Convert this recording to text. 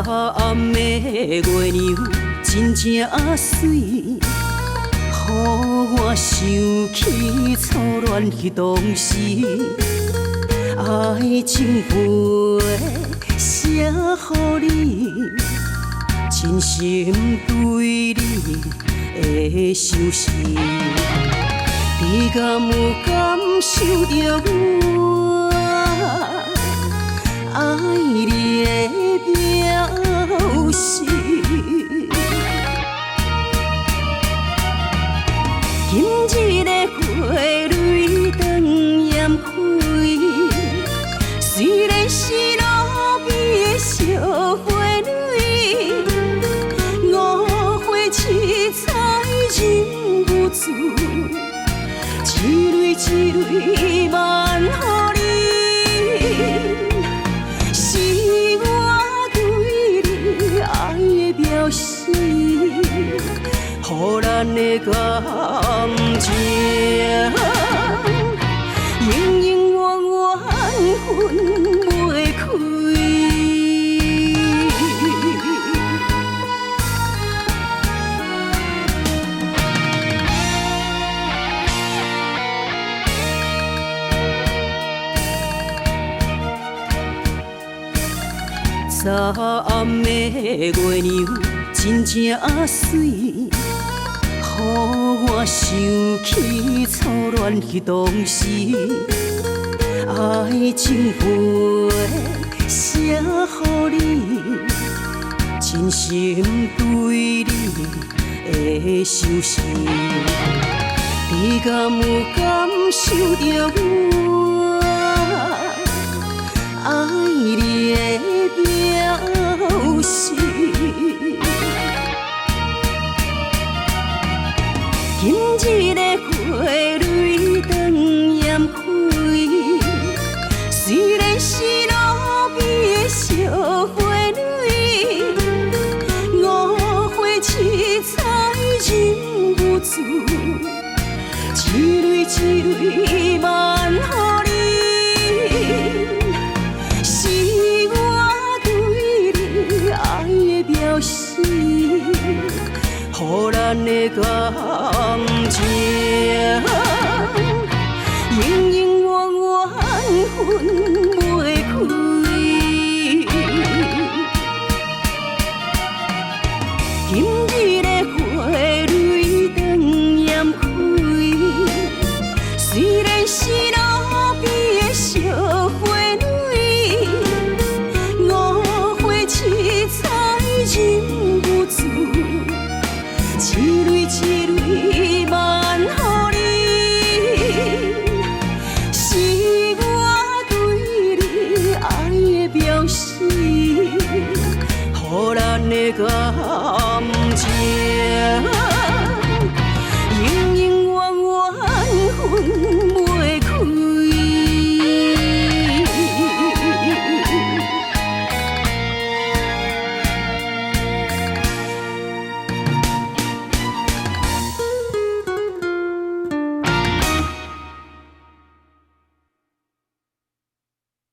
暗的月亮真正水，予我想起初恋迄当时，爱情飞写予你，真心对你的相思，你敢有感受着我爱你的表示？今日的花蕊长艳开，虽然是路边的小花蕊，五花七彩忍不住，一蕊一蕊万予你，是我对你爱的表示。予咱的感情永永远远分袂开。早暗的月亮真正水，予我想起初恋迄当时，爱情飞写予你，真心对你的相思，你敢有感受着我爱你的表示？今日的花蕊长艳开，虽然是路边的小花蕊，五花七彩忍不住，一蕊一蕊万予你，是我对你爱的表示。予咱的感情永永远远分袂开。今日的花蕊长艳开，虽然是路边的小花蕊，五花七彩忍不住。一蕊一蕊。